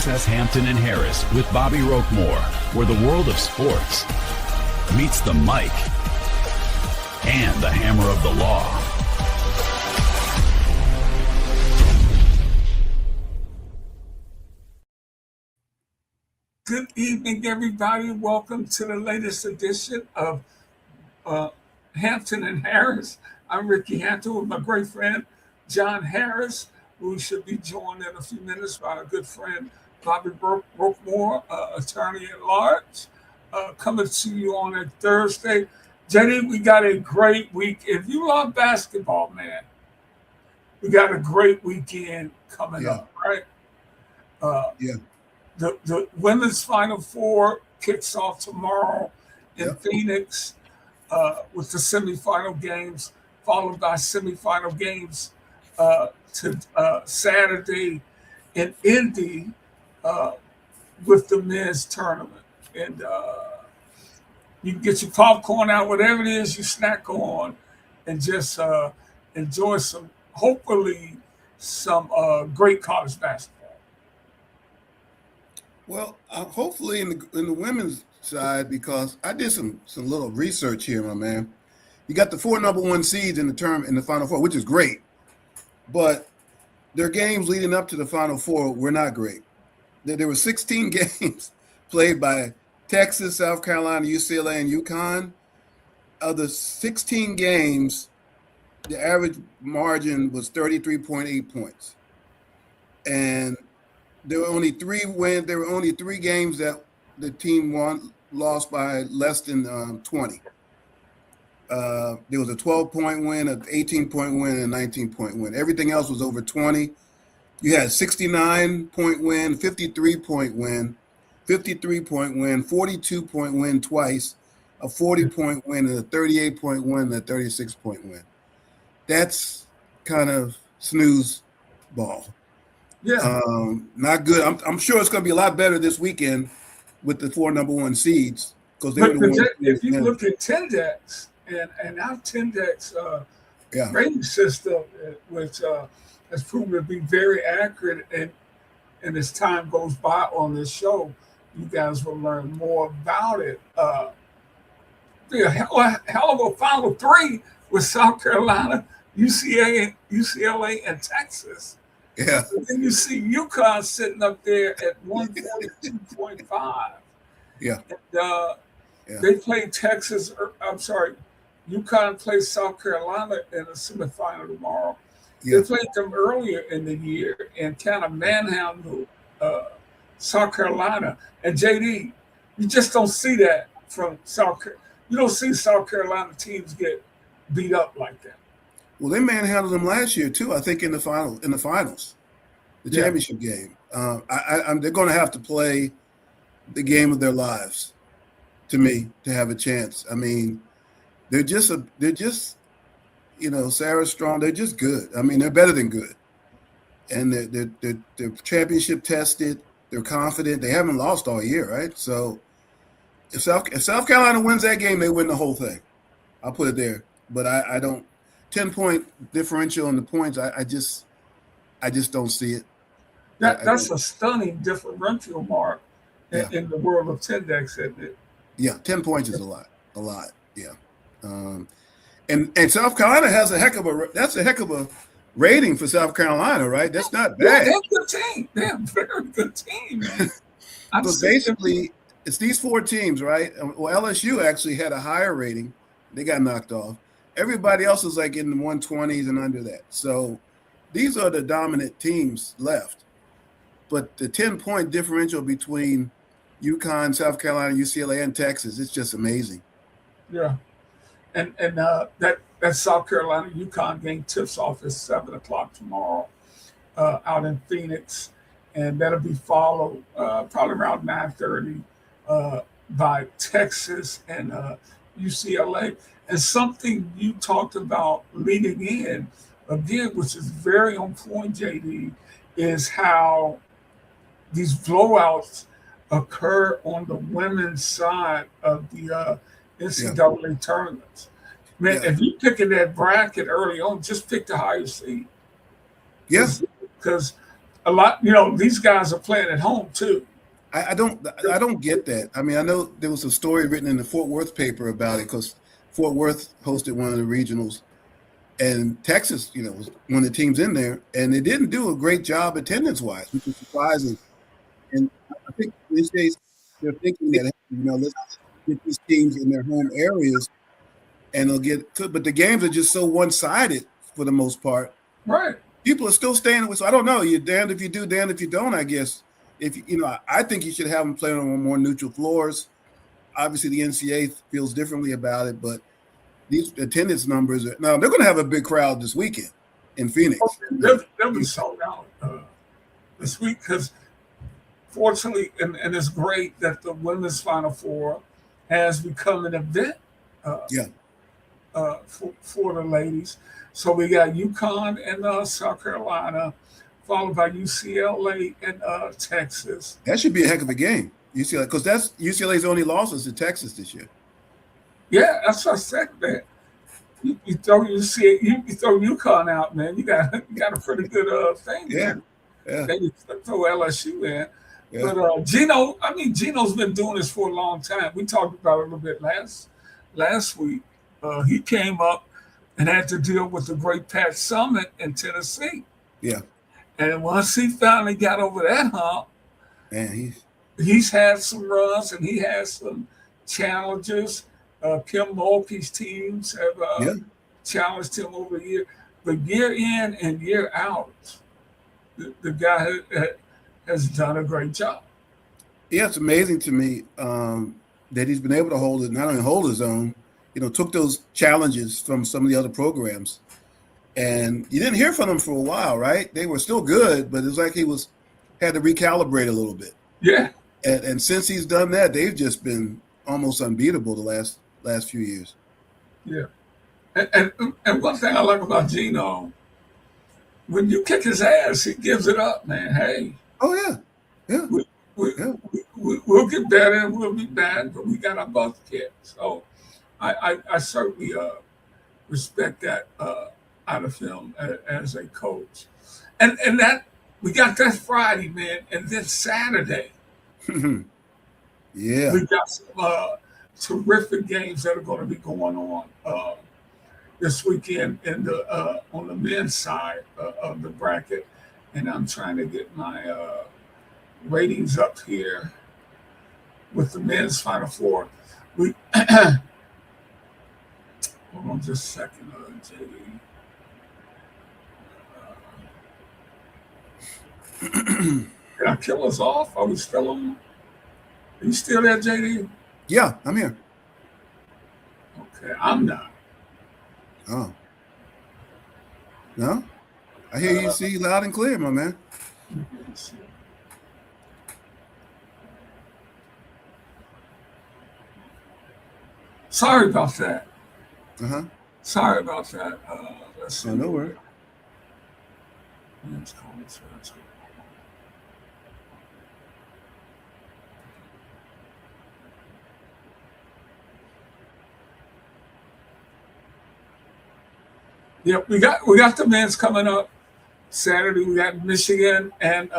Access Hampton and Harris with Bobbi Roquemore, where the world of sports meets the mic and the hammer of the law. Good evening, everybody. Welcome to the latest edition of Hampton and Harris. I'm Rickey Hampton with my great friend, John Harris, who should be joined in a few minutes by our good friend, Bobbi Roquemore, attorney at large, coming to you on a Thursday. JD, we got a great week. If you love basketball, man, we got a great weekend coming up, right? The women's Final Four kicks off tomorrow in Phoenix with the semifinal games, followed by semifinal games to Saturday in Indy with the men's tournament. And you can get your popcorn out, whatever it is you snack on, and just enjoy hopefully some great college basketball. Well, hopefully in the women's side, because I did some little research here, my man. You got the 4 number 1 seeds in the Final Four, which is great, but their games leading up to the Final Four were not great. There were 16 games played by Texas, South Carolina, UCLA, and UConn. Of the 16 games, the average margin was 33.8 points, and there were only 3 wins. There were only 3 games that the team lost by less than 20. There was a 12-point win, an 18-point win, and a 19-point win. Everything else was over 20. You had 69-point win, 53-point win, 53-point win, 42-point win twice, a 40-point win, and a 38-point win, and a 36-point win. That's kind of snooze ball. Yeah, not good. I'm sure it's going to be a lot better this weekend with the 4 number 1 seeds, because if you look at Tendex and our Tendex rating system, which has proven to be very accurate, and as time goes by on this show, you guys will learn more about it. A hell of a Final 3 with South Carolina, UCLA, and Texas. Yeah. And then you see UConn sitting up there at 142.5. Yeah. And they play Texas. UConn plays South Carolina in a semifinal tomorrow. Yeah. They played them earlier in the year and kind of manhandled South Carolina. And JD, you just don't see that from South Carolina. You don't see South Carolina teams get beat up like that. Well, they manhandled them last year too. I think in the finals, the championship game. They're going to have to play the game of their lives, to me, to have a chance. I mean, they're just Sarah Strong. They're just good. I mean, they're better than good, and they're championship tested. They're confident. They haven't lost all year, right? So, if South Carolina wins that game, they win the whole thing. I'll put it there. But I don't. 10-point differential in the points, I just don't see it. That's a stunning differential mark in the world of Tendex, isn't it? Yeah, 10 points is a lot. Yeah. And South Carolina has a heck of a rating for South Carolina, right? That's not bad. They're a good team. They're a very good team, man. So basically, it's these 4 teams, right? Well, LSU actually had a higher rating. They got knocked off. Everybody else is like in the 120s and under that. So these are the dominant teams left. But the 10-point differential between UConn, South Carolina, UCLA, and Texas, it's just amazing. Yeah. And that South Carolina UConn game tips off at 7:00 tomorrow out in Phoenix. And that'll be followed probably around 9:30 by Texas and UCLA. And something you talked about leading in, again, which is very on point, JD, is how these blowouts occur on the women's side of the NCAA tournaments. Man, if you pick in that bracket early on, just pick the higher seed. Yes. Because a a lot. These guys are playing at home too. I don't get that. I mean, I know there was a story written in the Fort Worth paper about it because Fort Worth hosted one of the regionals, and Texas, was one of the teams in there, and they didn't do a great job attendance-wise, which is surprising. And I think these days they're thinking that let's get these teams in their home areas, and they'll get good. But the games are just so one-sided for the most part. Right. People are still staying with. So I don't know. You're damned if you do, damned if you don't. I guess if I think you should have them playing on more neutral floors. Obviously, the NCAA feels differently about it, but these attendance numbers they're going to have a big crowd this weekend in Phoenix. They'll be sold out this week because, fortunately, and it's great that the women's Final Four has become an event. For the ladies. So we got UConn and South Carolina, followed by UCLA and Texas. That should be a heck of a game. UCLA, because that's UCLA's only losses to Texas this year. Yeah, that's what I said, man. You throw UConn out, man. You got a pretty good thing. Yeah. Then you throw LSU in. Yeah. But Geno's been doing this for a long time. We talked about it a little bit last week. He came up and had to deal with the great Pat Summitt in Tennessee. Yeah. And once he finally got over that hump, man, he's had some runs and he has some challenges. Kim Mulkey's teams have challenged him over the year. But year in and year out, the guy has done a great job. Yeah, it's amazing to me that he's been able to not only hold his own, took those challenges from some of the other programs. And you didn't hear from them for a while, right? They were still good, but it's like he had to recalibrate a little bit. Yeah. And since he's done that, they've just been almost unbeatable the last few years. Yeah. And one thing I like about Geno, when you kick his ass, he gives it up, man. Hey. Oh, yeah. Yeah. We'll get better and we'll be bad, but we got our butts kicked. So I certainly respect that out of him as a coach. And that we got that Friday, man, and then Saturday. Yeah. We got some terrific games that are going to be going on this weekend on the men's side of the bracket. And I'm trying to get my ratings up here with the men's Final Four. Hold on just a second, JD. Did I kill us off? Are we still on? Are you still there, JD? Yeah, I'm here. Okay, I'm not. Oh. No? I hear you see loud and clear, my man. Sorry about that. Uh-huh. Sorry about that. Let's see. No worries. Yep, we got the men's coming up Saturday. We got Michigan and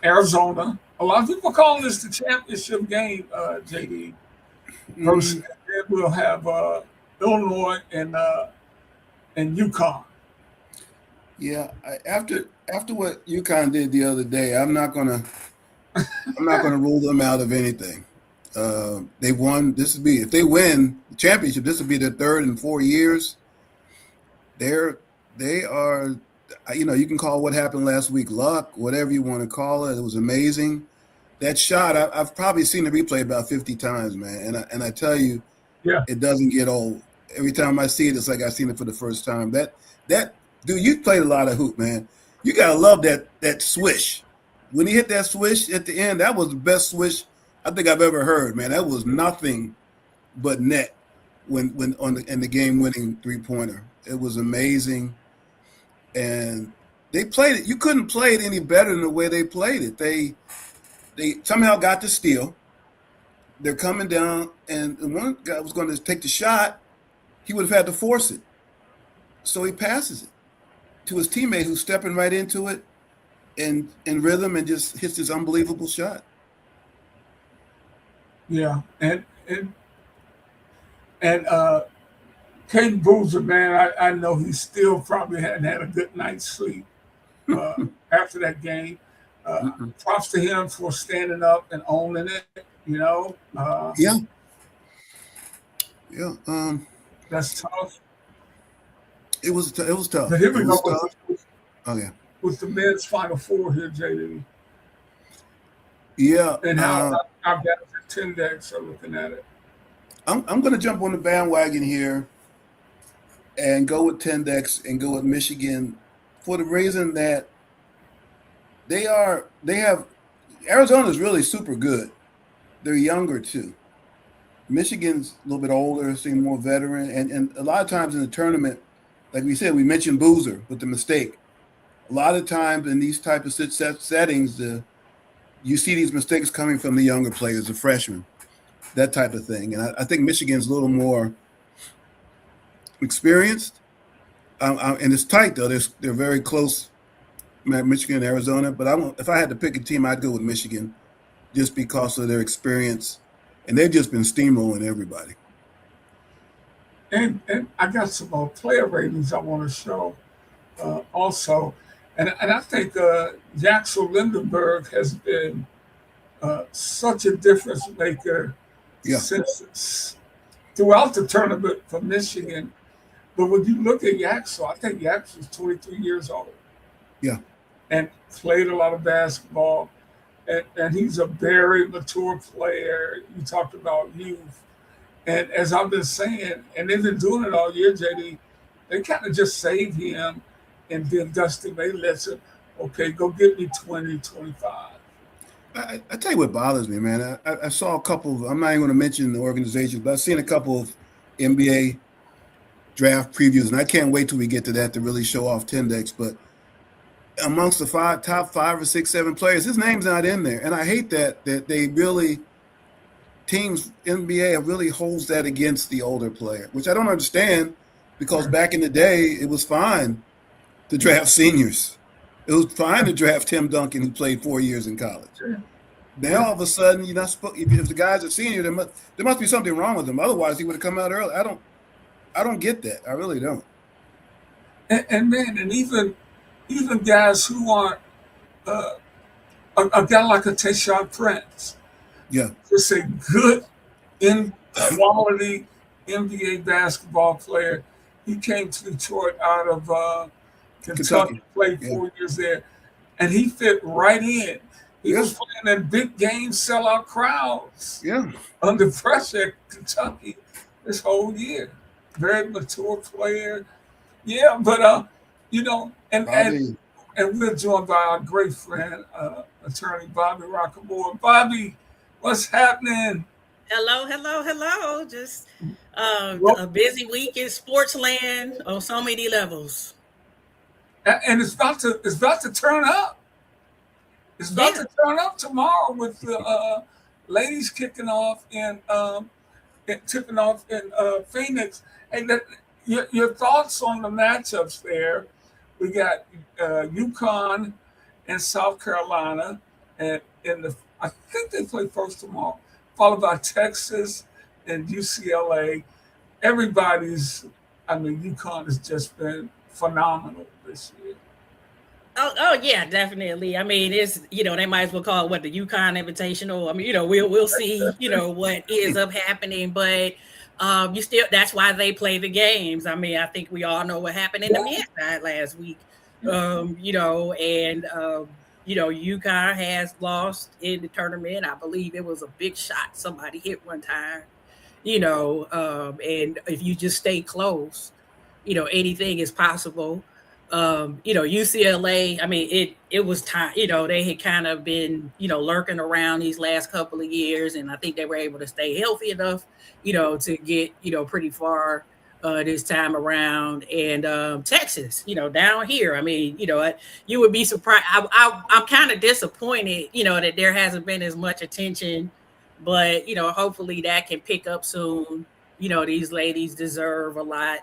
Arizona. A lot of people calling this the championship game, JD. Versus, and we'll have Illinois and UConn. Yeah, after what UConn did the other day, I'm not gonna rule them out of anything. They won. If they win the championship, this will be their third in 4 years. They are, you can call what happened last week luck, whatever you want to call it. It was amazing. That shot, I've probably seen the replay about 50 times, man. And I tell you, It doesn't get old. Every time I see it, it's like I've seen it for the first time. That dude, you played a lot of hoop, man. You gotta love that swish. When he hit that swish at the end, that was the best swish I think I've ever heard, man. That was nothing but net in the game-winning three-pointer. It was amazing, and they played it. You couldn't play it any better than the way they played it. They somehow got the steal. They're coming down, and one guy was going to take the shot. He would have had to force it, so he passes it. to his teammate who's stepping right into it in rhythm and just hits this unbelievable shot. Yeah, and Caden Boozer, man, I know he still probably hadn't had a good night's sleep after that game. Props to him for standing up and owning it. Yeah. That's tough. It was tough. But here we It go was tough. Oh yeah. with the men's Final Four here, JD, Yeah. and how our guys at Tendex are looking at it. I'm going to jump on the bandwagon here and go with Tendex and go with Michigan for the reason that they have Arizona's really super good. They're younger too. Michigan's a little bit older, seem more veteran, and a lot of times in the tournament, like we said, we mentioned Boozer with the mistake. A lot of times in these type of settings, you see these mistakes coming from the younger players, the freshmen, that type of thing. And I think Michigan's a little more experienced, and it's tight though. They're very close, Michigan and Arizona. But if I had to pick a team, I'd go with Michigan, just because of their experience, and they've just been steamrolling everybody. And I got some player ratings I want to show also. And I think Jaxel Lindenberg has been such a difference maker since throughout the tournament for Michigan. But when you look at Jaxel, I think Jaxel's 23 years old. Yeah. And played a lot of basketball. And he's a very mature player. You talked about youth. And as I've been saying, and they've been doing it all year, JD, they kind of just save him, and then Dusty May lets him, okay, go get me 20, 25. I tell you what bothers me, man. I saw a couple I'm not even going to mention the organizations, but I've seen a couple of NBA draft previews, and I can't wait till we get to that to really show off Tendex. But amongst the top 5 or 6, 7 players, his name's not in there. And I hate that they really – teams, NBA really holds that against the older player, which I don't understand, because back in the day, it was fine to draft seniors. It was fine to draft Tim Duncan, who played 4 years in college. Now, all of a sudden, you're not supposed – if the guy's a senior, there must be something wrong with him. Otherwise, he would have come out early. I don't get that. I really don't. And man, and even guys who aren't a guy like a Tayshaun Prince. Yeah. Just a good, quality NBA basketball player. He came to Detroit out of Kentucky, played 4 years there, and he fit right in. He was playing in big game sellout crowds. Yeah. Under pressure at Kentucky this whole year. Very mature player. Yeah, but and we're joined by our great friend, attorney Bobbi Roquemore. Bobbi, what's happening? Hello. Just a busy week in sports land on so many levels. And it's about to turn up. It's about to turn up tomorrow with the ladies kicking off in Phoenix. And your thoughts on the matchups there? We got UConn and South Carolina, and I think they play first tomorrow, followed by Texas and UCLA. UConn has just been phenomenal this year. Oh yeah, definitely. I mean, it's they might as well call it the UConn Invitational. I mean, we'll see what ends up happening, but that's why they play the games. I mean, I think we all know what happened in the men's side last week. UConn has lost in the tournament. I believe it was a big shot somebody hit one time. And if you just stay close, anything is possible. UCLA, I mean, it was time, they had kind of been, lurking around these last couple of years, and I think they were able to stay healthy enough, to get, pretty far this time around. And Texas, down here, I mean, you would be surprised. I'm kind of disappointed, that there hasn't been as much attention, but, hopefully that can pick up soon. These ladies deserve a lot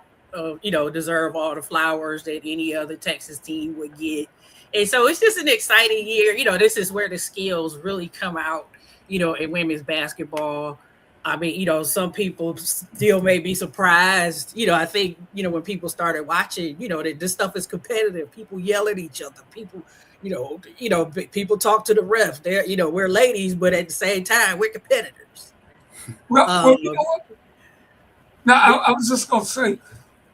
deserve all the flowers that any other Texas team would get. And so it's just an exciting year. This is where the skills really come out, in women's basketball. I mean, some people still may be surprised. I think, when people started watching, that this stuff is competitive. People yell at each other. People, people talk to the ref. They're, we're ladies, but at the same time, we're competitors. Well, you know what? Now, I was just going to say,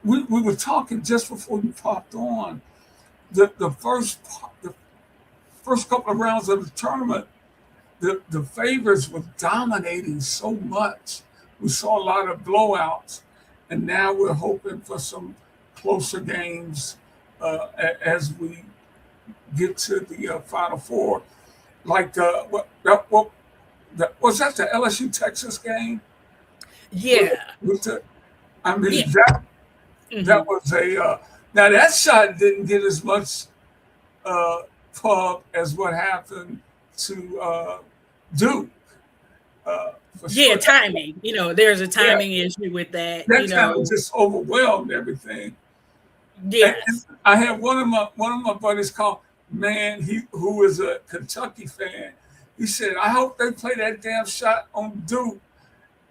we were talking just before you popped on. The first couple of rounds of the tournament, the favorites were dominating so much. We saw a lot of blowouts, and now we're hoping for some closer games as we get to the Final Four. Like was that the LSU Texas game? Yeah. That was a now that shot didn't get as much pub as what happened to Duke. Sure. Timing. There's a timing issue with that. That kind of just overwhelmed everything. Yes. And I had one of my buddies call, who is a Kentucky fan. He said, "I hope they play that damn shot on Duke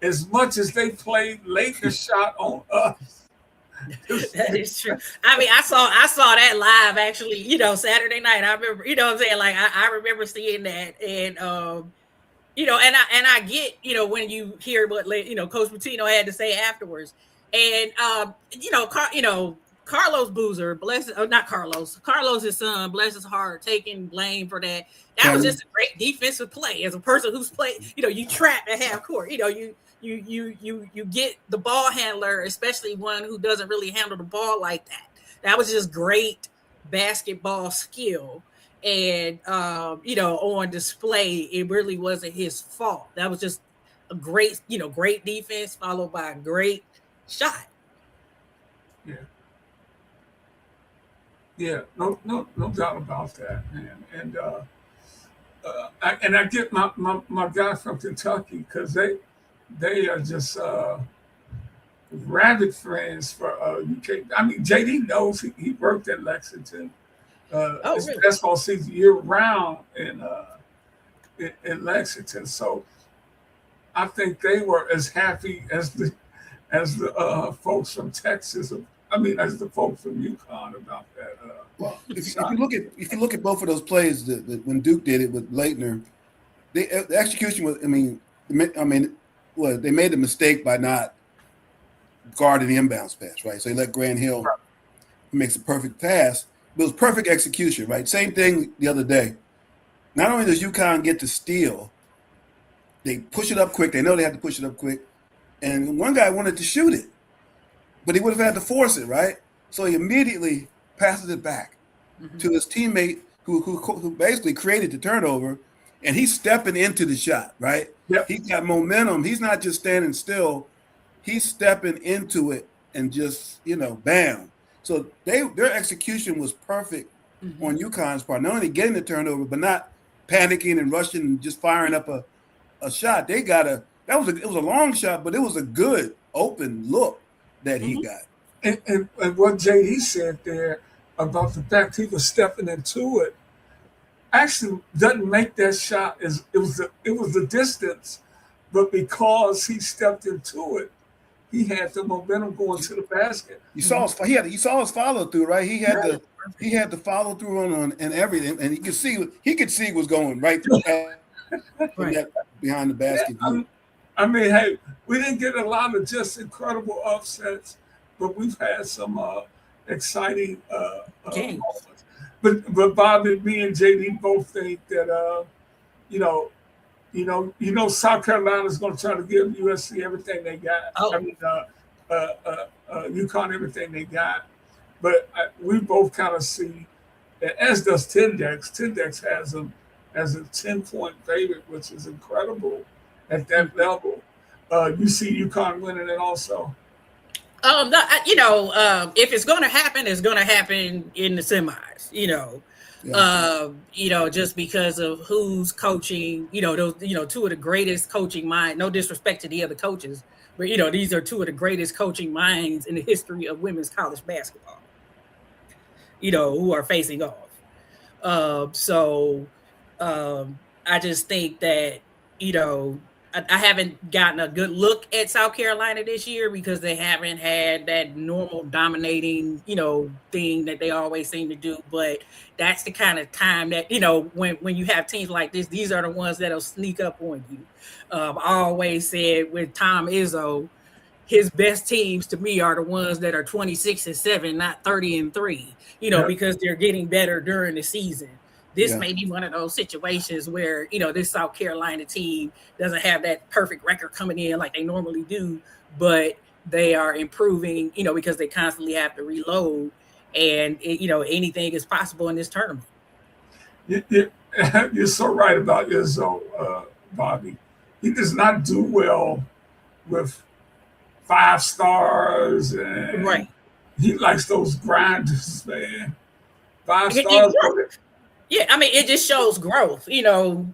as much as they played Laker shot on us." That is true. I mean, I saw that live actually, Saturday night. I remember, what I'm saying? Like I remember seeing that, and and I get, when you hear what Coach Pitino had to say afterwards, and Carlos Boozer, Carlos's son, bless his heart, taking blame for that. That was just a great defensive play. As a person who's played, you trap at half court, you get the ball handler, especially one who doesn't really handle the ball like that. That was just great basketball skill. And, on display, it really wasn't his fault. That was just a great, great defense followed by a great shot. Yeah. Yeah, no doubt about that, man. And I get my guy from Kentucky because they are just rabid friends for UK. I mean, JD knows he worked at Lexington. It's really? basketball season year round in Lexington. So I think they were as happy as the folks from Texas. As the folks from UConn about that. Well, if you look at both of those plays that when Duke did it with Leitner, the execution was. They made a mistake by not guarding the inbounds pass, right? So they let Grant Hill makes a perfect pass. But it was perfect execution, right? Same thing the other day. Not only does UConn get to steal, they push it up quick. They know they have to push it up quick. And one guy wanted to shoot it, but he would have had to force it, right? So he immediately passes it back to his teammate who basically created the turnover, and he's stepping into the shot, right? Yep. He's got momentum. He's not just standing still. He's stepping into it and just, bam. So their execution was perfect on UConn's part. Not only getting the turnover, but not panicking and rushing and just firing up a shot. It was a long shot, but it was a good open look that he got. And what JD said there about the fact he was stepping into it actually doesn't make that shot as it was the distance, but because he stepped into it, he had the momentum going to the basket. You saw his follow through, right? He had the follow through on and everything, and he could see was going right through that behind the basket. Hey, we didn't get a lot of just incredible upsets, but we've had some exciting moments. But Bobby, me and JD both think that South Carolina's going to try to give USC everything they got. UConn everything they got. But we both kind of see, as does Tendex. Tendex has them as a 10-point favorite, which is incredible at that level. You see UConn winning it also. If it's going to happen, it's going to happen in the semis. Just because of who's coaching, those, two of the greatest coaching minds, no disrespect to the other coaches, but, these are two of the greatest coaching minds in the history of women's college basketball, who are facing off. I just think that, I haven't gotten a good look at South Carolina this year because they haven't had that normal dominating, thing that they always seem to do. But that's the kind of time that, when you have teams like this, these are the ones that'll sneak up on you. I always said with Tom Izzo, his best teams to me are the ones that are 26-7, not 30-3, because they're getting better during the season. This may be one of those situations where, this South Carolina team doesn't have that perfect record coming in like they normally do, but they are improving, because they constantly have to reload, and, anything is possible in this tournament. You're so right about Izzo, Bobby. He does not do well with 5 stars. And right. He likes those grinders, man. 5 stars. Yeah, I mean, it just shows growth,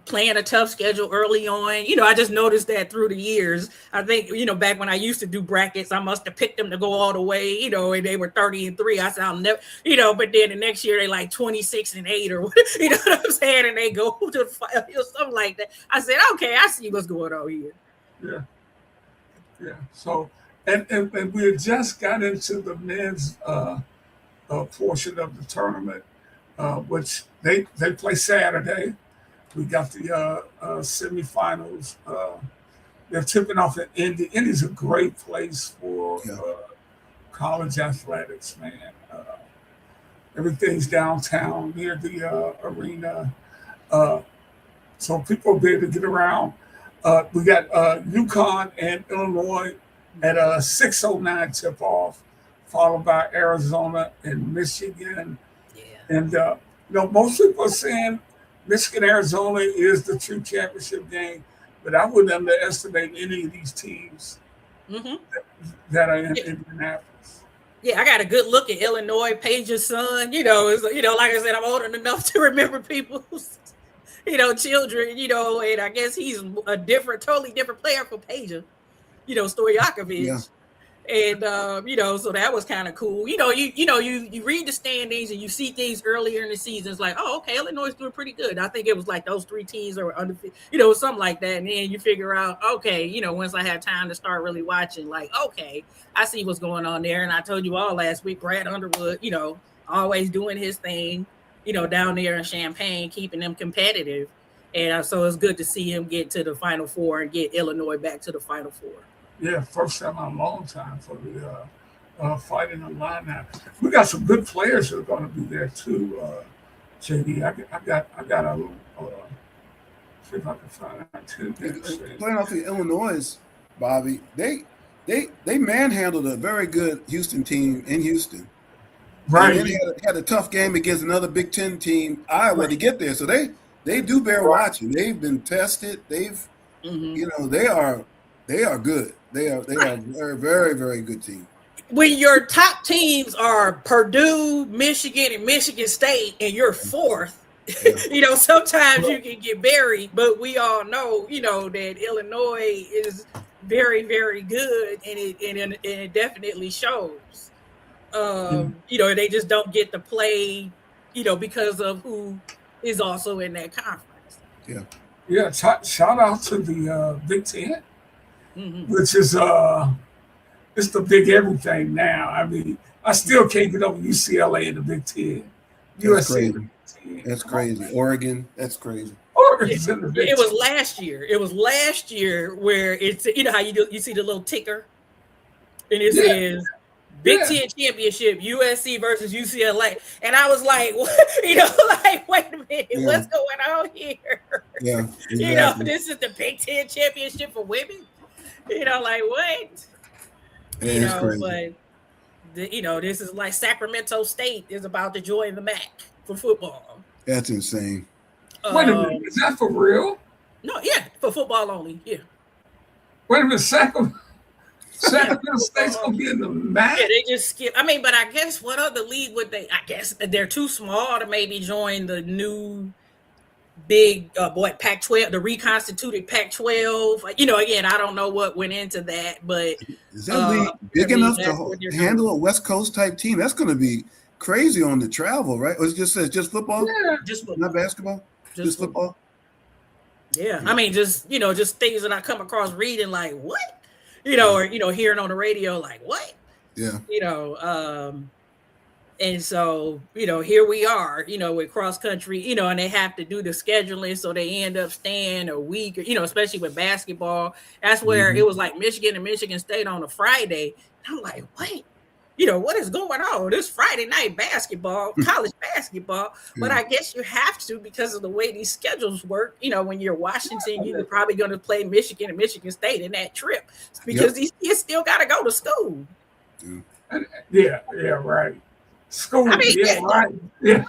playing a tough schedule early on. I just noticed that through the years. I think, back when I used to do brackets, I must have picked them to go all the way, and they were 30-3. I said, I'll never, but then the next year they like 26-8 or what, you know what I'm saying? And they go to the final, something like that. I said, okay, I see what's going on here. Yeah. So, and we just got into the men's portion of the tournament, which they play Saturday. We got the semifinals. They're tipping off at Indy. Indy's a great place for college athletics, man. Everything's downtown near the arena, so people will be able to get around. We got UConn and Illinois at a 6:09 tip-off, followed by Arizona and Michigan. And, most people are saying Michigan, Arizona is the true championship game, but I wouldn't underestimate any of these teams that are in Indianapolis. Yeah, I got a good look at Illinois, Paige's son. Like I said, I'm old enough to remember people's, children, and I guess he's a totally different player for Paige, Stojakovic. Yeah. And so that was kind of cool. You read the standings and you see things earlier in the season. It's like, oh, okay, Illinois is doing pretty good. I think it was like those 3 teams are undefeated, something like that. And then you figure out, okay, once I had time to start really watching, like, okay, I see what's going on there. And I told you all last week, Brad Underwood, always doing his thing, down there in Champaign, keeping them competitive. And so it's good to see him get to the Final Four and get Illinois back to the Final Four. Yeah, first time in a long time for the Fighting Illini. We got some good players that are going to be there too, JD. I got a little. See if I can find out too. Playing off the Illinois, Bobby, they manhandled a very good Houston team in Houston. Right. And then they had a tough game against another Big Ten team, Iowa, to get there. So they do bear watching. They've been tested. They've they are good. They are a very, very, very good team. When your top teams are Purdue, Michigan, and Michigan State, and you're 4th, sometimes you can get buried. But we all know, that Illinois is very, very good, and it definitely shows. They just don't get to play, because of who is also in that conference. Yeah. Shout out to the Big Ten. Which is it's the big everything now. I mean, I still can't get over UCLA in the Big Ten. That's crazy. That's crazy. Oregon, that's crazy. Oregon's in the Big Ten. It was last year where it's how you see the little ticker, and it says Big Ten championship, USC versus UCLA, and I was like, wait a minute, what's going on here? Yeah, exactly. This is the Big Ten championship for women. What? Crazy. But this is like Sacramento State is about to join the MAC for football. That's insane. Wait a minute, is that for real? No, yeah, for football only. Yeah. Wait a minute, Sacramento. Sacramento State's gonna be in the MAC. Yeah, they just skip. I mean, but I guess what other league would they? I guess they're too small to maybe join the new big Pac-12, the reconstituted Pac-12. Again, I don't know what went into that, but is that league big enough to handle a West Coast type team? That's going to be crazy on the travel, right? Or just football? Yeah, just football. Not basketball. Just football. Yeah, I mean, just things that I come across reading, like what, or hearing on the radio, like what, yeah, and so here we are, with cross country, and they have to do the scheduling, so they end up staying a week, especially with basketball. That's where it was like Michigan and Michigan State on a Friday. And I'm like, what? What is going on? This Friday night basketball, college basketball. But I guess you have to because of the way these schedules work. When you're Washington, you're probably going to play Michigan and Michigan State in that trip because these kids still got to go to school. Yeah, right. School, right. Yeah.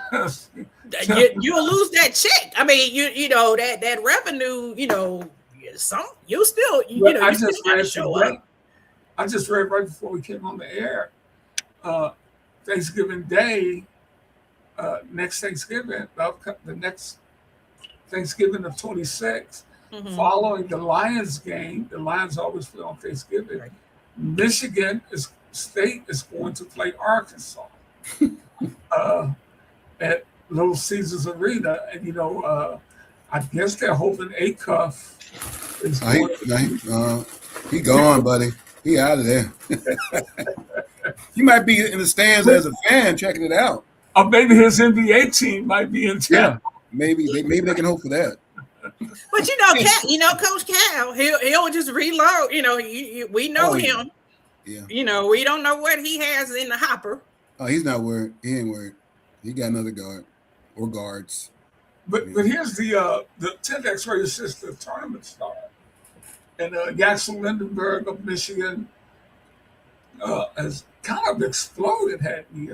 You'll lose that check. I mean, that revenue, I just read right before we came on the air. Thanksgiving Day, next Thanksgiving, the next Thanksgiving of 26, following the Lions game, the Lions always play on Thanksgiving. Right. Michigan State is going to play Arkansas at Little Caesars Arena, and I guess they're hoping Acuff is he gone, buddy. He out of there. He might be in the stands as a fan checking it out. Or maybe his NBA team might be in town. Yeah, maybe they can hope for that. But Coach Cal, he'll just reload. We know him. Yeah. We don't know what he has in the hopper. Oh, he's not worried. He ain't worried. He got another guard or guards. But here's the 10th X-Rated Sister tournament start. And Yaxel Lindenberg of Michigan has kind of exploded. Had he,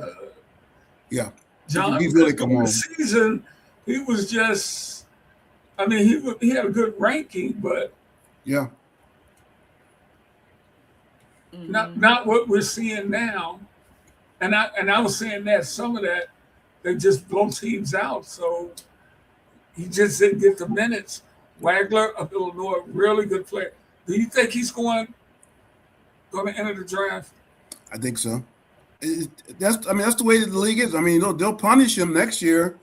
John, he's really come on. The season, he was just. I mean, he had a good ranking, but not what we're seeing now. And I was saying that some of that they just blow teams out. So he just didn't get the minutes. Wagler of Illinois, really good player. Do you think he's going to enter the draft? I think so. That's the way the league is. I mean, they'll punish him next year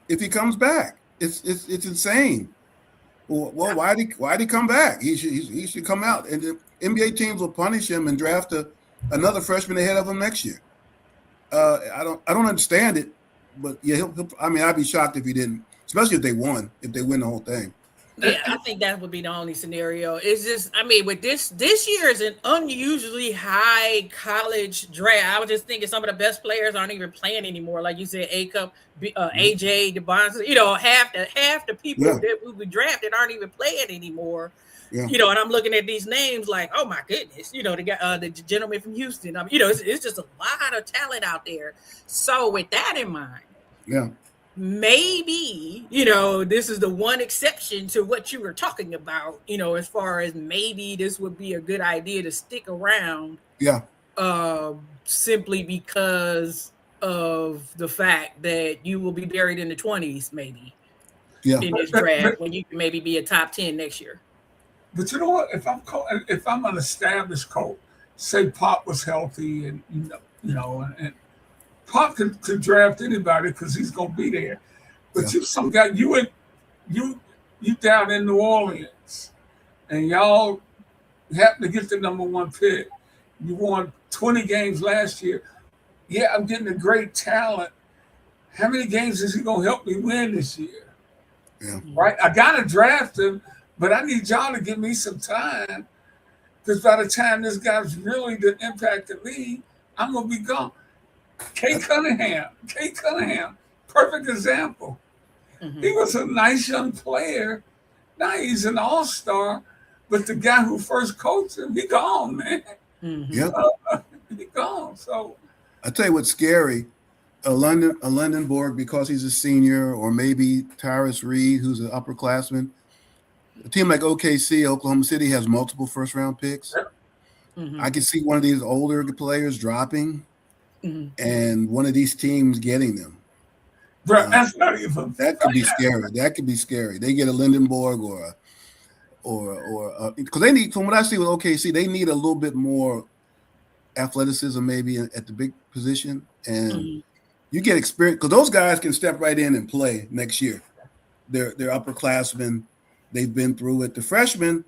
if he comes back. It's insane. Well, why'd he come back? He should come out, and the NBA teams will punish him and draft another freshman ahead of him next year. I don't understand it, but yeah, I'd be shocked if he didn't, especially if they win the whole thing. Yeah, I think that would be the only scenario. It's just, with this year is an unusually high college draft. I was just thinking some of the best players aren't even playing anymore. Like you said, Acuff, AJ, DeBonce, half the people that we drafted aren't even playing anymore. Yeah. And I'm looking at these names like, oh my goodness, the guy, the gentleman from Houston. It's just a lot of talent out there. So with that in mind, maybe, this is the one exception to what you were talking about, as far as maybe this would be a good idea to stick around. Yeah. Simply because of the fact that you will be buried in the 20s, maybe. Yeah. In this draft, when you can maybe be a top 10 next year. But you know what? If I'm an established coach, say Pop was healthy, and and Pop could draft anybody because he's gonna be there. But you some guy you down in New Orleans, and y'all happen to get the number one pick. You won 20 games last year. Yeah, I'm getting a great talent. How many games is he gonna help me win this year? Yeah. Right? I gotta draft him. But I need y'all to give me some time, because by the time this guy's really the impact the league, I'm gonna be gone. Kay Cunningham, perfect example. Mm-hmm. He was a nice young player. Now he's an all-star, but the guy who first coached him, he gone, man. Mm-hmm. Yep. He gone. So I tell you what's scary. A Lindenberg, because he's a senior, or maybe Tyrus Reed, who's an upperclassman. A team like OKC, Oklahoma City, has multiple first-round picks. I can see one of these older players dropping, Mm-hmm. and one of these teams getting them. Bro, that's not even. That could be scary. That could be scary. They get a Lindenborg or because they need, from what I see with OKC, they need a little bit more athleticism maybe at the big position, and you get experience because those guys can step right in and play next year. They're upperclassmen. They've been through it. The freshmen,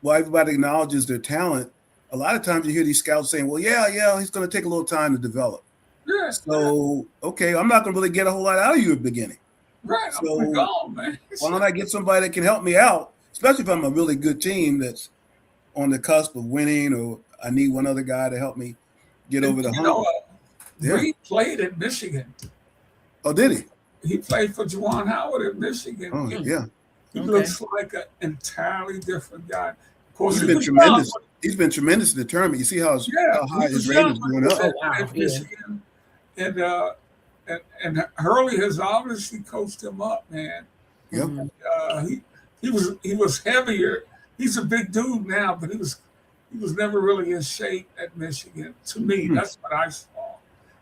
well, everybody acknowledges their talent. A lot of times you hear these scouts saying, well, yeah, he's going to take a little time to develop. Yeah. So, okay, I'm not going to really get a whole lot out of you at the beginning. Right. So I'm gone, man. why don't I get somebody that can help me out, especially if I'm a really good team that's on the cusp of winning, or I need one other guy to help me get over the hump. Reed played at Michigan. Oh, did he? He played for Juwan Howard at Michigan. Oh, yeah. He looks like an entirely different guy. Of course, he's been tremendous. He's been tremendous in the tournament. You see how high his rate is going up. At Michigan. And Hurley has obviously coached him up, man. Yep. He was heavier. He's a big dude now, but he was never really in shape at Michigan. To me, that's what I saw.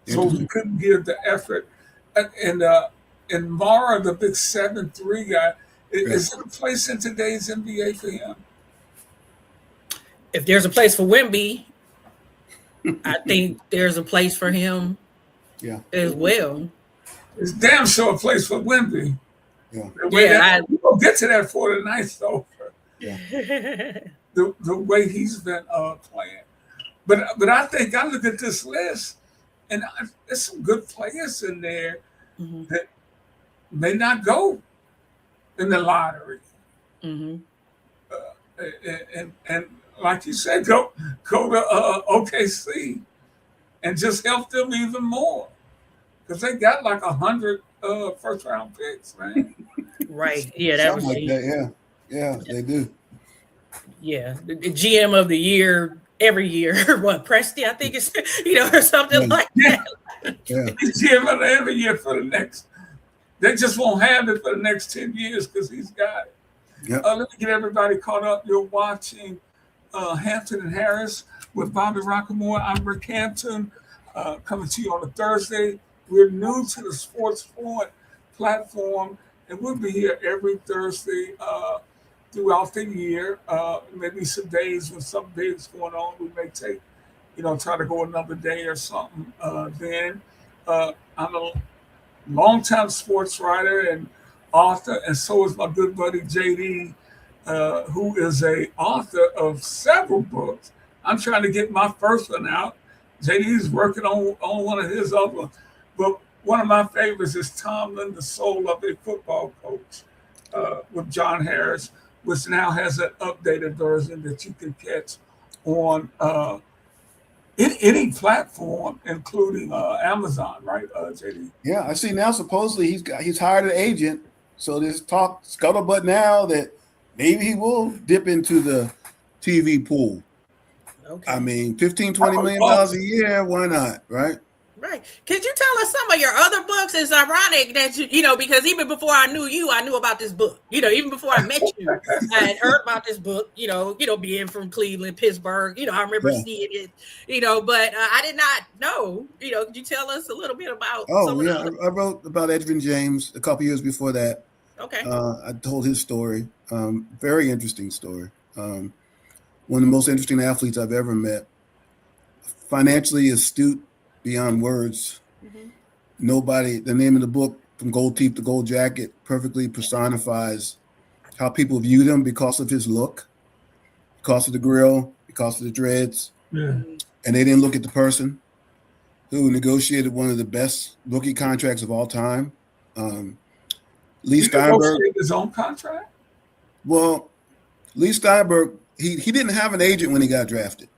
So he couldn't give the effort. And Mara, the big 7'3" guy, is there a place in today's NBA for him? If there's a place for Wemby, I think there's a place for him as well. It's damn sure a place for Wemby. We'll get to that for the night's over. Yeah. The way he's been playing. But I think I look at this list, and there's some good players in there that may not go in the lottery. And like you said, go to OKC and just help them even more, because they got like 100 first-round picks, man. Right? Yeah, that was like that. Yeah, they do. Yeah, the GM of the year every year. What, Presti? I think it's or something like that. Yeah, GM of the every year for the next. They just won't have it for the next 10 years because he's got it. Yep. Let me get everybody caught up. You're watching Hampton and Harris with Bobbi Roquemore. I'm Rick Hampton, coming to you on a Thursday. We're new to the Sports Point platform, and we'll be here every Thursday throughout the year. Maybe some days when something big's going on, we may take, try to go another day or something. Then I'm a longtime sports writer and author, and so is my good buddy JD, who is a author of several books. I'm trying to get my first one out. JD's working on one of his other ones. But one of my favorites is Tomlin, the Soul of a Football Coach, with John Harris, which now has an updated version that you can catch on any platform, including Amazon, right, JD? Yeah, I see now supposedly he's hired an agent. So there's talk scuttlebutt now that maybe he will dip into the TV pool. Okay. I mean, $15, $20 million a year, why not, right? Right. Could you tell us some of your other books? It's ironic that because even before I knew you, I knew about this book. Even before I met you, I had heard about this book. Being from Cleveland, Pittsburgh. I remember seeing it. But I did not know. Could you tell us a little bit about? I wrote about Edwin James a couple years before that. Okay. I told his story. Very interesting story. One of the most interesting athletes I've ever met. Financially astute beyond words. The name of the book, From Gold Teeth to Gold Jacket, perfectly personifies how people viewed him because of his look, because of the grill, because of the dreads. Yeah. And they didn't look at the person who negotiated one of the best rookie contracts of all time. Lee Steinberg. His own contract? Well, Lee Steinberg, he didn't have an agent when he got drafted.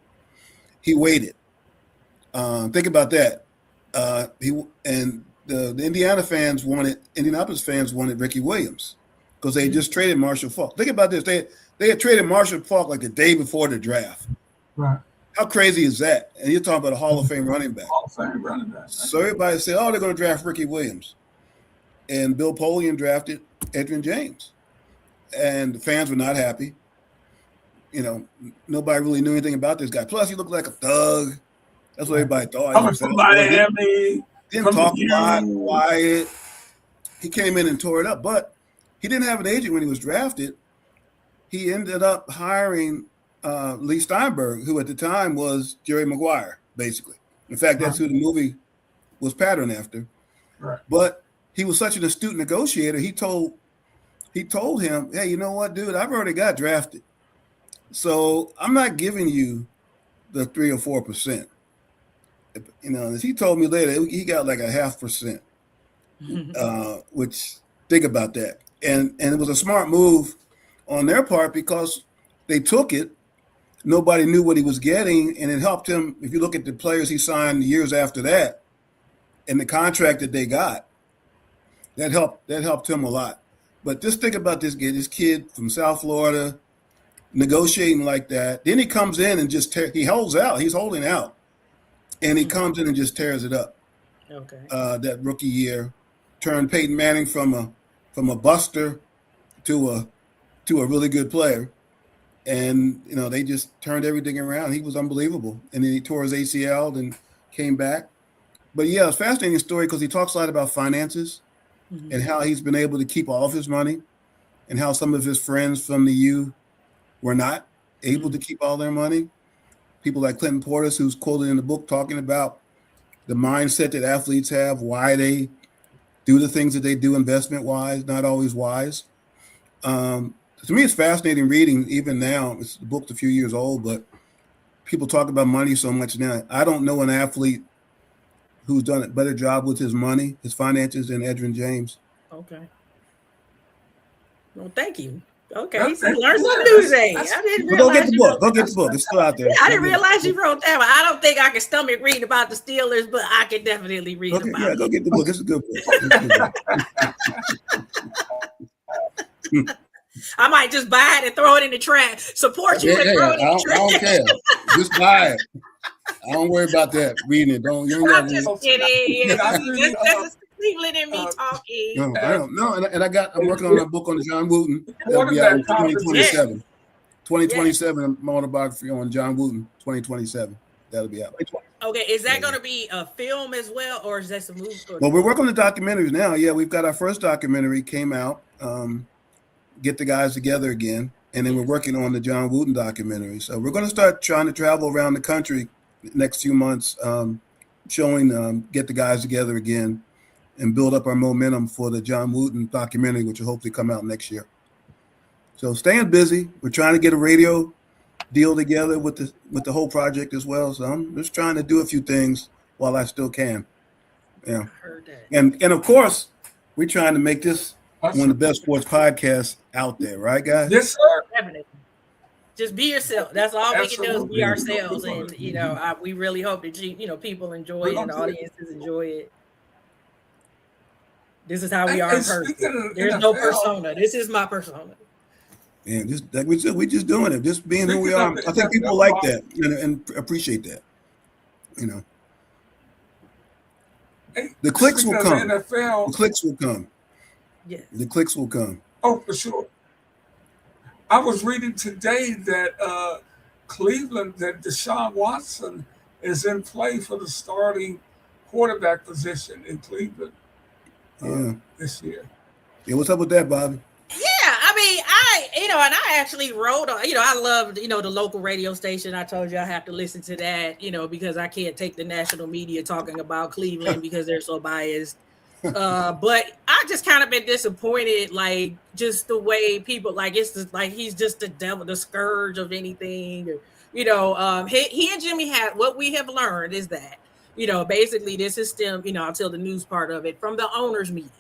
He waited. Think about that. The Indianapolis fans wanted Ricky Williams because they just traded Marshall Faulk. Think about this. They had traded Marshall Faulk like the day before the draft. Right. How crazy is that? And you're talking about a Hall of Fame running back. Hall of Fame running back. So everybody said, they're going to draft Ricky Williams. And Bill Polian drafted Edwin James. And the fans were not happy. nobody really knew anything about this guy. Plus, he looked like a thug. That's what everybody thought. Coming from Miami. Didn't talk a lot, quiet. He came in and tore it up, but he didn't have an agent when he was drafted. He ended up hiring Lee Steinberg, who at the time was Jerry Maguire, basically. In fact, that's who the movie was patterned after. Right. But he was such an astute negotiator. He told him, hey, you know what, dude, I've already got drafted. So I'm not giving you the 3 or 4%. As he told me later, he got like a 0.5%, which think about that. And it was a smart move on their part because they took it. Nobody knew what he was getting, and it helped him. If you look at the players he signed years after that and the contract that they got, that helped him a lot. But just think about this kid from South Florida negotiating like that. Then he comes in and he holds out. He's holding out. And he comes in and just tears it up. Okay. That rookie year, turned Peyton Manning from a buster to a really good player, and they just turned everything around. He was unbelievable, and then he tore his ACL and came back. But yeah, it's a fascinating story because he talks a lot about finances and how he's been able to keep all of his money, and how some of his friends from the U were not able to keep all their money. People like Clinton Portis, who's quoted in the book, talking about the mindset that athletes have, why they do the things that they do investment-wise, not always wise. To me, it's fascinating reading even now. The book's a few years old, but people talk about money so much now. I don't know an athlete who's done a better job with his money, his finances, than Edgerrin James. Okay. Well, thank you. Okay, learn something new today. I didn't realize. Go get the book. Go get the book. It's still out there. I didn't realize you wrote that one. I don't think I can stomach reading about the Steelers, but I can definitely read about it. Yeah, go get the book. It's a good book. I might just buy it and throw it in the trash. Support you and throw it in the trash. I don't care. Just buy it. I don't worry about that. Reading it. I'm just kidding. That's Cleveland and me talking. No, I don't know. And I'm working on a book on John Wooten. That'll be out in 2027. 2027, my autobiography on John Wooten, 2027. That'll be out. Okay, is that going to be a film as well, or is that some movie? Well, we're working on the documentaries now. Yeah, we've got our first documentary came out, Get the Guys Together Again, and then we're working on the John Wooten documentary. So we're going to start trying to travel around the country the next few months, showing Get the Guys Together Again, and build up our momentum for the John Wooten documentary, which will hopefully come out next year. So staying busy. We're trying to get a radio deal together with the whole project as well. So I'm just trying to do a few things while I still can. Yeah. I heard that. And of course, we're trying to make this one of the best sports podcasts out there, right, guys? Yes, sir. Definitely. Just be yourself. That's all we can do is be ourselves. And we really hope that people enjoy it and the audiences enjoy it. This is how we are in person. There's no persona. This is my persona. And just like we said, we're just doing it, just being who we are. I think people like that and appreciate that. The clicks will come. The clicks will come. Yes. The clicks will come. Oh, for sure. I was reading today that Cleveland, that Deshaun Watson is in play for the starting quarterback position in Cleveland. This year. Yeah, what's up with that, Bobby? Yeah, I mean, and I actually wrote, I loved, the local radio station. I told you I have to listen to that, because I can't take the national media talking about Cleveland because they're so biased. But I just kind of been disappointed, like just the way people it's just like he's just the devil, the scourge of anything. He and Jimmy had what we have learned is that. Basically this is stemmed, until the news part of it from the owners meeting.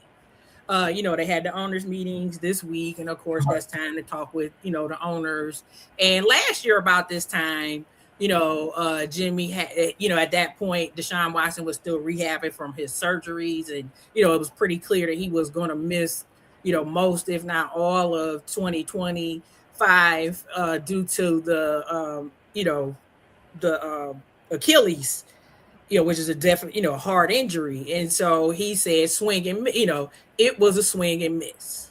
They had the owners meetings this week, and of course that's time to talk with, the owners. And last year about this time, Jimmy had, at that point, Deshaun Watson was still rehabbing from his surgeries, and, it was pretty clear that he was going to miss, most, if not all of 2025 due to the, the Achilles, which is a definite, hard injury. And so he said swing and, it was a swing and miss.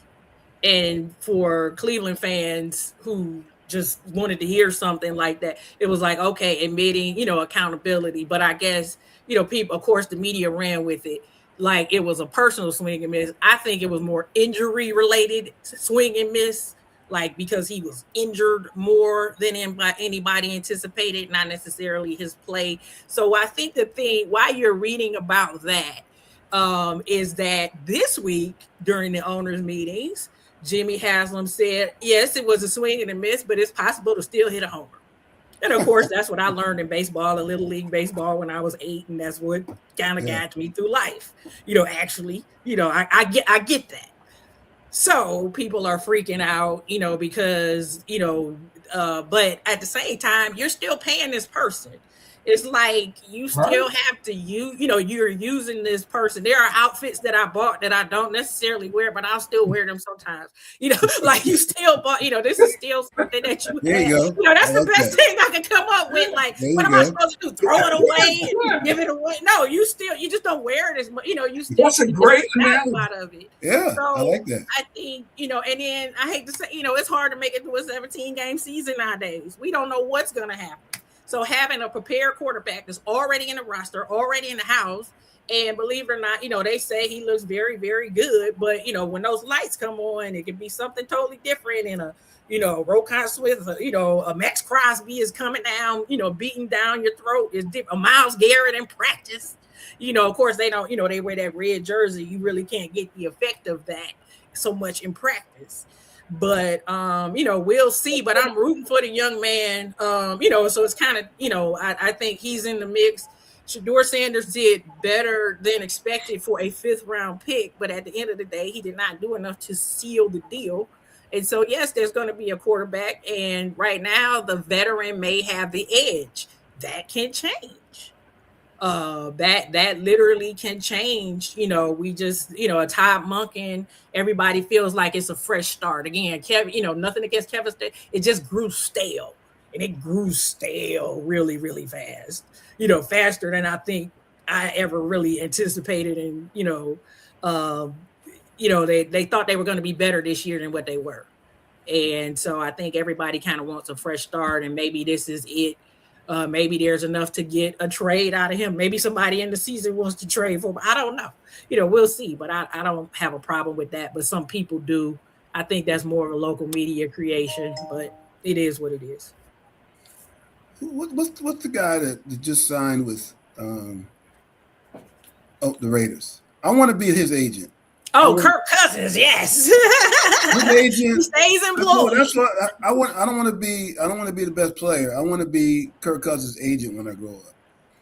And for Cleveland fans who just wanted to hear something like that. It was like, okay, admitting, accountability. But I guess, people, of course, the media ran with it like it was a personal swing and miss. I think it was more injury related swing and miss, like because he was injured more than anybody anticipated, not necessarily his play. So I think the thing why you're reading about that is that this week during the owners' meetings, Jimmy Haslam said, yes, it was a swing and a miss, but it's possible to still hit a homer. And of course, that's what I learned in baseball, in Little League baseball when I was 8, and that's what kind of guided me through life. Actually, I get that. So people are freaking out, because, but at the same time, you're still paying this person. It's like you still have to you're using this person. There are outfits that I bought that I don't necessarily wear, but I'll still wear them sometimes. Like you still bought, this is still something that you there have. You go. That's the best thing I can come up with. Like, what am I supposed to do? Throw it away and give it away? No, you just don't wear it as much. You still that's a great out of it. Yeah, so I like that. I think, and then I hate to say, it's hard to make it through a 17-game season nowadays. We don't know what's gonna happen. So having a prepared quarterback that's already in the roster, already in the house, and believe it or not, they say he looks very, very good. But, when those lights come on, it can be something totally different. And Roquan Smith, a Max Crosby is coming down, beating down your throat. Is a Myles Garrett in practice. Of course, they don't, they wear that red jersey. You really can't get the effect of that so much in practice. But we'll see. But I'm rooting for the young man. So it's kind of, I think he's in the mix. Shedeur Sanders did better than expected for a 5th-round pick, but at the end of the day, he did not do enough to seal the deal. And so, yes, there's going to be a quarterback, and right now the veteran may have the edge. That can change. That literally can change. We just, a Todd Monken, everybody feels like it's a fresh start. Again, Kevin, nothing against Kevin State. It just grew stale, and it grew stale really, really fast. Faster than I think I ever really anticipated. And, they thought they were going to be better this year than what they were. And so I think everybody kind of wants a fresh start, and maybe this is it. Maybe there's enough to get a trade out of him. Maybe somebody in the season wants to trade for him. I don't know. We'll see. But I don't have a problem with that. But some people do. I think that's more of a local media creation. But it is what it is. What's the guy that just signed with the Raiders? I want to be his agent. Oh, Kirk Cousins, yes. His agent. He stays employed. That's what I want. I don't want to be the best player. I want to be Kirk Cousins' agent when I grow up.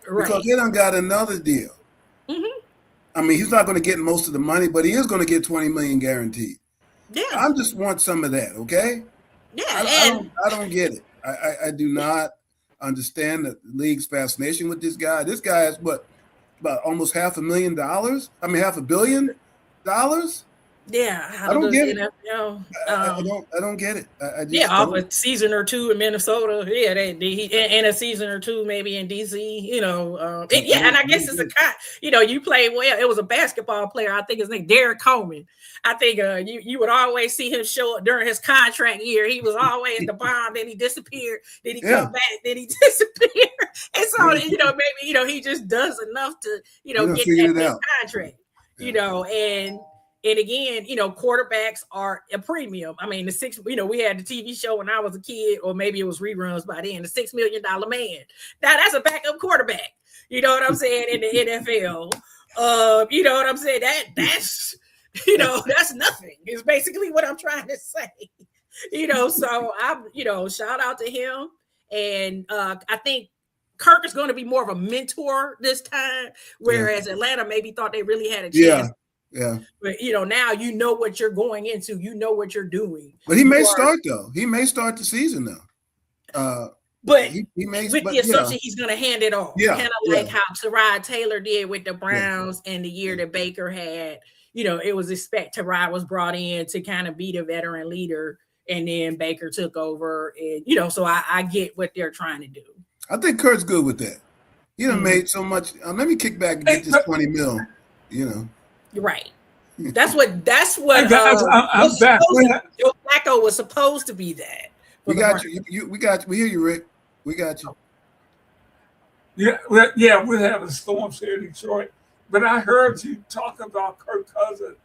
Right. Because they done got another deal. Mm-hmm. I mean, he's not going to get most of the money, but he is going to get $20 million guaranteed. Yeah. I just want some of that, okay? Yeah. I don't get it. I do not understand the league's fascination with this guy. This guy is about almost $500,000. I mean, $500 million. Yeah, I don't get it. I don't get it. I just off a season or two in Minnesota. Yeah, and a season or two maybe in DC. And I guess it's you played well. It was a basketball player. I think his name Derek Coleman. I think you would always see him show up during his contract year. He was always at the bomb. Then he disappeared. Then he come back. Then he disappeared. And so maybe he just does enough to get that contract. And again, quarterbacks are a premium. I mean, we had the TV show when I was a kid, or maybe it was reruns by then, the $6 million man. Now that's a backup quarterback. You know what I'm saying? In the NFL. You know what I'm saying? That's that's nothing. Is basically what I'm trying to say. So I'm, shout out to him. And I think Kirk is going to be more of a mentor this time, whereas Atlanta maybe thought they really had a chance. Yeah. But now what you're going into, what you're doing. But he may start though. He may start the season though. But he may, with the assumption he's going to hand it off. Yeah. Kind of like how Tyrod Taylor did with the Browns and the year that Baker had. It was Tyrod was brought in to kind of be the veteran leader, and then Baker took over. And so I get what they're trying to do. I think Kurt's good with that. He done made so much. Let me kick back and get this $20 million. Right. That's what I'm back. Joe Flacco was supposed to be that. We got you. We got you. We hear you, Rick. We got you. Yeah, we're having storms here in Detroit. But I heard you talk about Kirk Cousins,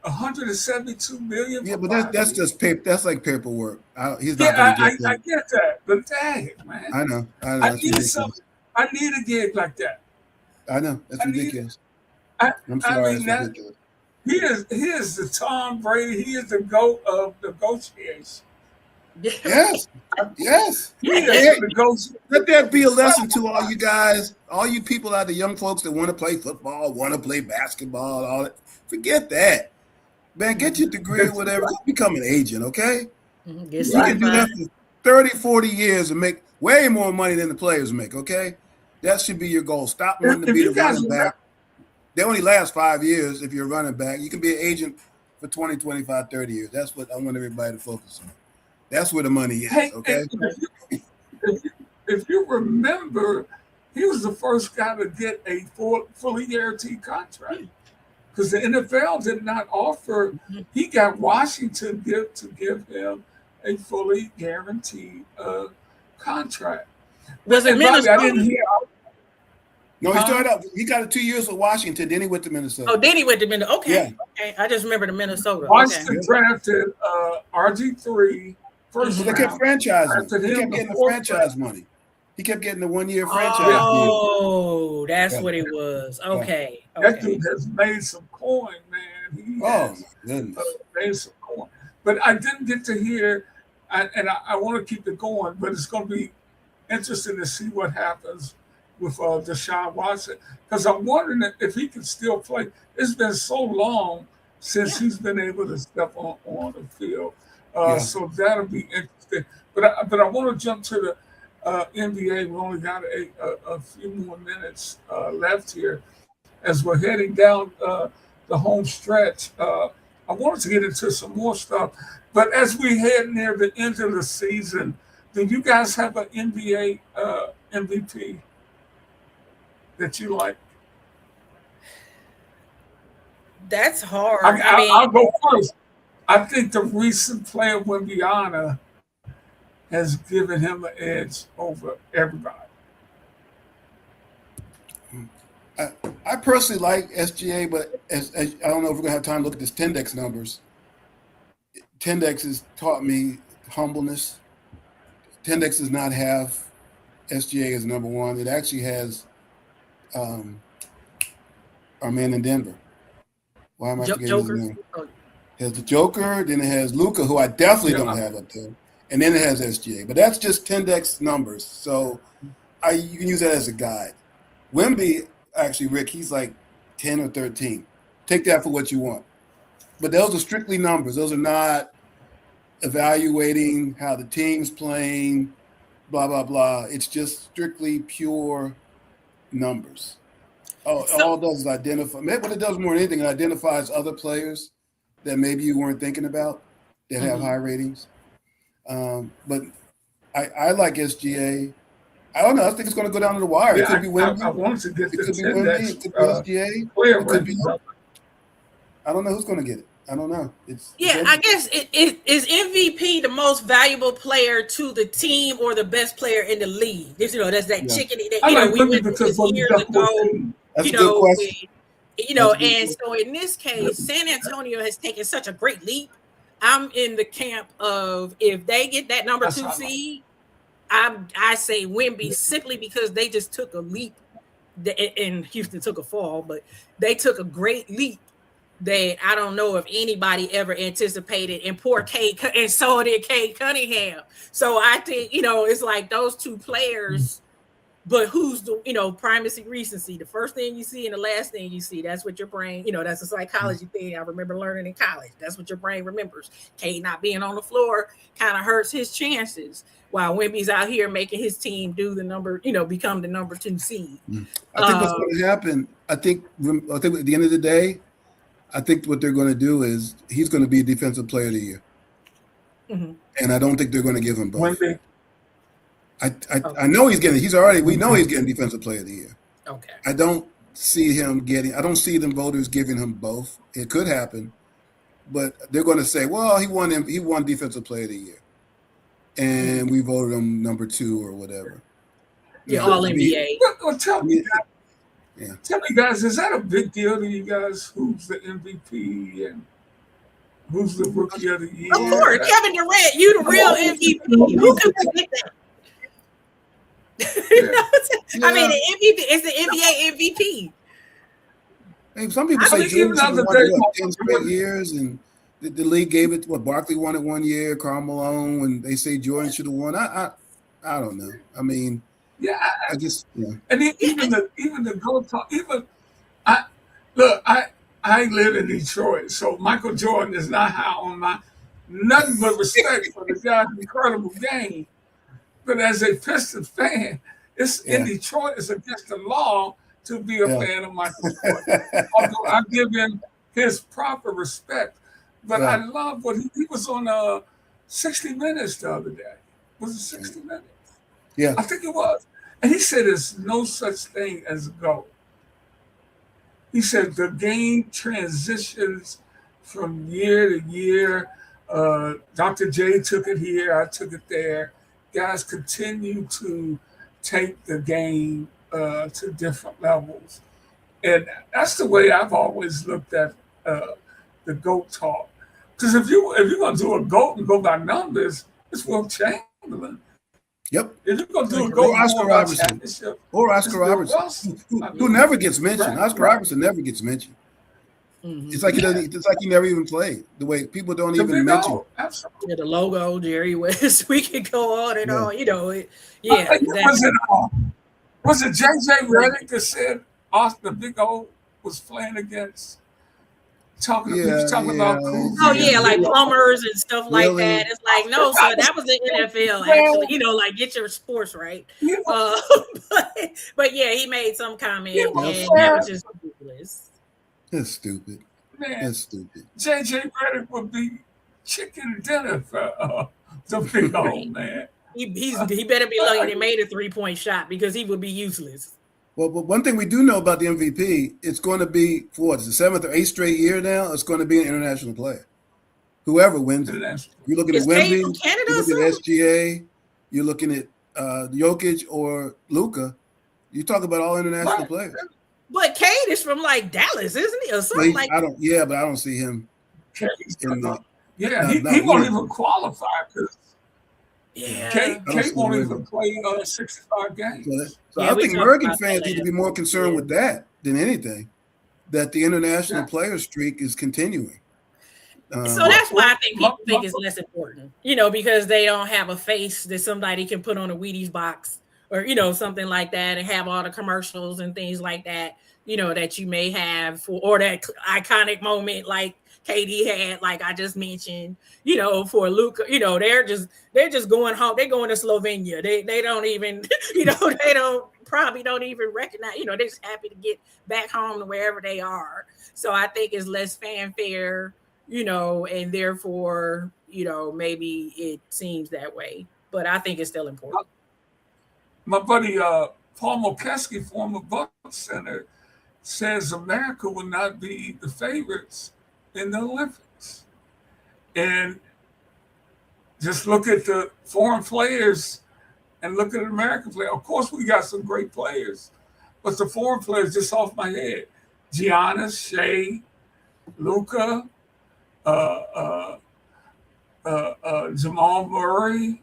172 million. Yeah, but that's just paper. That's like paperwork. He's not Yeah, going to get that. I get that, but dang, man, I know. I need something. I need a gig like that. I know. That's ridiculous. I'm I sorry. mean, That's ridiculous. He is the Tom Brady. He is the GOAT of negotiation. Yes. Yes. He is the GOAT. Let that be a lesson to all you guys, all you people out there, young folks that want to play football, want to play basketball, all that. Forget that. Man, get your degree or whatever. Become an agent, okay? You can do that for 30, 40 years and make way more money than the players make, okay? That should be your goal. Stop wanting to be the running back. They only last 5 years if you're a running back. You can be an agent for 20, 25, 30 years. That's what I want everybody to focus on. That's where the money is, okay? If you remember, he was the first guy to get a fully guaranteed contract because the NFL did not offer. He got Washington to give him a fully guaranteed contract. Was it Minnesota? I didn't hear. No, he started out. He got 2 years with Washington. Then he went to Minnesota. Oh, then he went to Minnesota. Okay, Yeah. okay. I just remember the Minnesota. Washington drafted RG3 first They kept round. franchising. He kept getting the franchise money. He kept getting the 1 year franchise deal. Oh, that's what it was. Okay. That dude has made some coin, man. He has, my goodness. made some coin. But I didn't get to hear, and I want to keep it going, but it's going to be interesting to see what happens with Deshaun Watson, because I'm wondering if he can still play. It's been so long since he's been able to step on the field. So that'll be interesting. But I want to jump to the NBA. We only got a few more minutes left here as we're heading down the home stretch. I wanted to get into some more stuff, but as we head near the end of the season, do you guys have an NBA MVP that you like? That's hard. I'll go first. I think the recent play of Wembyana has given him an edge over everybody. I personally like SGA, but as I don't know if we're gonna have time to look at this Tendex numbers. Tendex has taught me humbleness. Tendex does not have SGA as number one. It actually has our man in Denver. Why am I forgetting his name? It has the Joker, then it has Luka, who I definitely don't have up there, and then it has SGA. But that's just Tendex numbers, so you can use that as a guide. Wemby, actually, Rick, he's like 10 or 13. Take that for what you want. But those are strictly numbers. Those are not evaluating how the team's playing, blah, blah, blah. It's just strictly pure numbers. All it does is identify. What it does more than anything, it identifies other players that maybe you weren't thinking about that have high ratings. But I like SGA. I don't know. I think it's going to go down to the wire. Yeah, it could be Wemby. I wanted to get It could be the Wemby. It could be SGA. It could be. player. I don't know who's going to get it. I don't know. I guess is MVP the most valuable player to the team or the best player in the league? That's that chicken. We went through this years ago. That's a good question. So in this case, San Antonio has taken such a great leap. I'm in the camp of if they get that number 2 seed, I say Wemby simply because they just took a leap, and Houston took a fall, but they took a great leap that I don't know if anybody ever anticipated, and poor Cade, and so did Cade Cunningham. So I think, it's like those two players, but who's the, primacy recency, the first thing you see and the last thing you see, that's what your brain, that's a psychology thing I remember learning in college. That's what your brain remembers. Cade not being on the floor kind of hurts his chances, while Wemby's out here making his team do the number, become the number 2 seed. I think what's going to happen, I think at the end of the day, I think what they're going to do is he's going to be Defensive Player of the Year. And I don't think they're going to give him both. I know he's getting. We know he's getting Defensive Player of the Year. Okay. I don't see them voters giving him both. It could happen, but they're going to say, well, he won Defensive Player of the Year, and we voted him number 2 or whatever. Yeah, All NBA. Well, tell me, guys, is that a big deal to you guys? Who's the MVP and who's the Rookie of the Year? Of course, Kevin Durant, you the real MVP. Who could predict that? I mean, the MVP is the NBA MVP. Hey, some people say Jordan should have won 10 straight years, and the league gave it. Barkley won it 1 year, Karl Malone, when they say Jordan should have won. I don't know. I mean, I just And even the goal talk. I live in Detroit, so Michael Jordan is not high on my nothing but respect for the guy's incredible game. But as a Pistons fan, in Detroit, it's against the law to be a fan of Michael Jordan. Although I give him his proper respect. But I love what he was on 60 Minutes the other day. Was it 60 Minutes? Yeah. I think it was. And he said there's no such thing as a GOAT. He said the game transitions from year to year. Dr. J took it here, I took it there. Guys continue to take the game to different levels. And that's the way I've always looked at the GOAT talk. Because if you're going to do a GOAT and go by numbers, it's Will Chamberlain. Yep. If you're going to do a GOAT or Oscar Robertson, who never gets mentioned. Oscar Robertson never gets mentioned. Mm-hmm. It's like he doesn't. It's like he never even played. The way people don't even mention. Yeah, the logo, Jerry West. We could go on and on. You know, was it JJ Redick that said Austin the Big O was playing against? He was talking about like plumbers and stuff like that. It's like, no, so that was the NFL actually. You know, like get your sports right. But yeah, he made some comment and that was just ridiculous. That's stupid. Man, that's stupid. JJ Redick would be chicken dinner for the Big O, man. He better be lucky he made a 3-point shot because he would be useless. Well, but one thing we do know about the MVP, it's going to be for the 7th or 8th straight year now. It's going to be an international player. Whoever wins it. You're looking at Wemby, you're looking at SGA, you're looking at Jokic or Luka. You talk about all international players. But Cade is from like Dallas, isn't he? Or something but I don't see him. He won't even qualify because Cade won't even play 65 games. So I think American fans need to be more concerned with that than anything, that the international player streak is continuing. So that's why I think people think it's less important, you know, because they don't have a face that somebody can put on a Wheaties box or, you know, something like that and have all the commercials and things like that, you know, that you may have or that iconic moment like KD had, like I just mentioned, you know, for Luka, you know, they're just going home. They're going to Slovenia. They don't even, you know, probably don't even recognize, you know, they're just happy to get back home to wherever they are. So I think it's less fanfare, you know, and therefore, you know, maybe it seems that way, but I think it's still important. My buddy Paul Mokeski, former Bucks center, says America will not be the favorites in the Olympics. And just look at the foreign players and look at American players. Of course, we got some great players, but the foreign players just off my head. Giannis, Shea, Luka, Jamal Murray.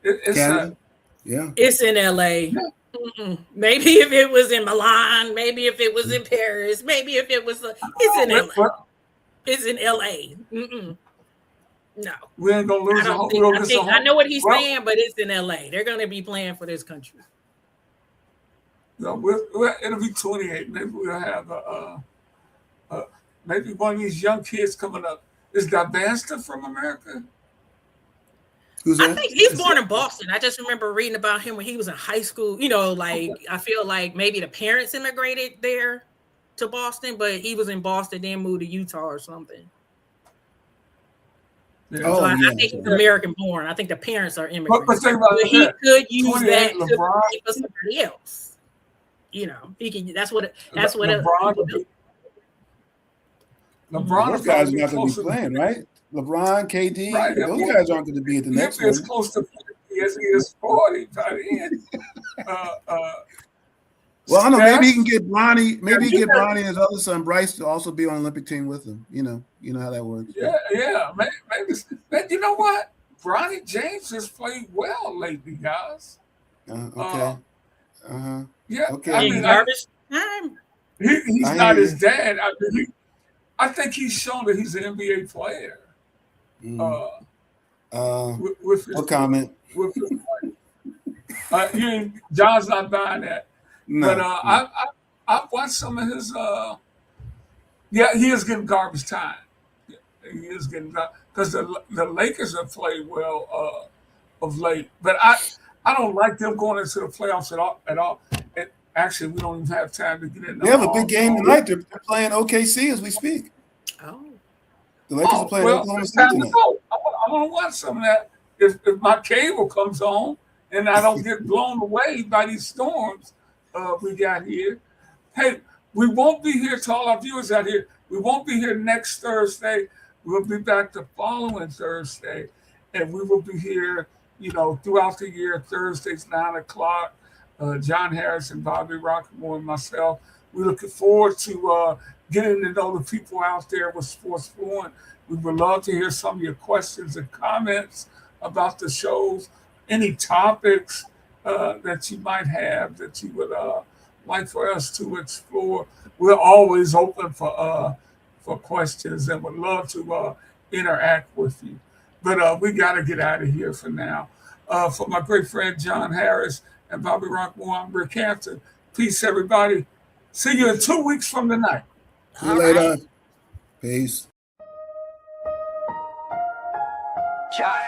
It's in LA. Maybe if it was in Milan, maybe if it was in Paris, maybe if it was it's in LA. It's in LA. No, we ain't gonna lose. I know what he's saying, but it's in LA. They're gonna be playing for this country. No, it'll be 28. Maybe we'll have maybe one of these young kids coming up. Is Dabansta from America? I think he's born in Boston. I just remember reading about him when he was in high school. You know, like I feel like maybe the parents immigrated there to Boston, but he was in Boston, then moved to Utah or something. Yeah. So I think he's American born. I think the parents are immigrants. But he could use that to play for somebody else. You know, he can. That's what. LeBron Those will guys probably are be not going to closer. be playing, right? LeBron, KD, Right. those guys aren't going to be at the He'll next be as one. close to 50 as he is 40 by then. Well, I don't know. Maybe he Steph, can get Bronny. Maybe he you get got- Bronny and his other son Bryce to also be on the Olympic team with him. You know how that works. yeah. Maybe. But you know what? Bronny James has played well lately, guys. Okay. Yeah. Okay. I In mean, garbage time. he's I not hear his you. dad. I think he's shown that he's an NBA player. With his, No comment. with his, John's not buying that. No. But I've watched some of his. Yeah, he is getting garbage time. He is getting because the Lakers have played well of late. But I don't like them going into the playoffs at all. And actually, we don't even have time to get in. They have a big game tonight. They're playing OKC as we speak. Oh. The Lakers are playing Oklahoma it's City time to tonight. go. I want to watch some of that. If my cable comes on and I don't get blown away by these storms we got here. Hey, we won't be here to all our viewers out here. We won't be here next Thursday. We'll be back the following Thursday. And we will be here, throughout the year, Thursdays, 9 o'clock. John Harris and Bobbi Roquemore and myself. We're looking forward to getting to know the people out there with Sports Fluent. We would love to hear some of your questions and comments about the shows, any topics that you might have that you would like for us to explore. We're always open for questions and would love to interact with you. But we got to get out of here for now. For my great friend John Harris and Bobbi Roquemore, I'm Rick Hampton. Peace, everybody. See you in 2 weeks from tonight. See you later. Peace. Chai.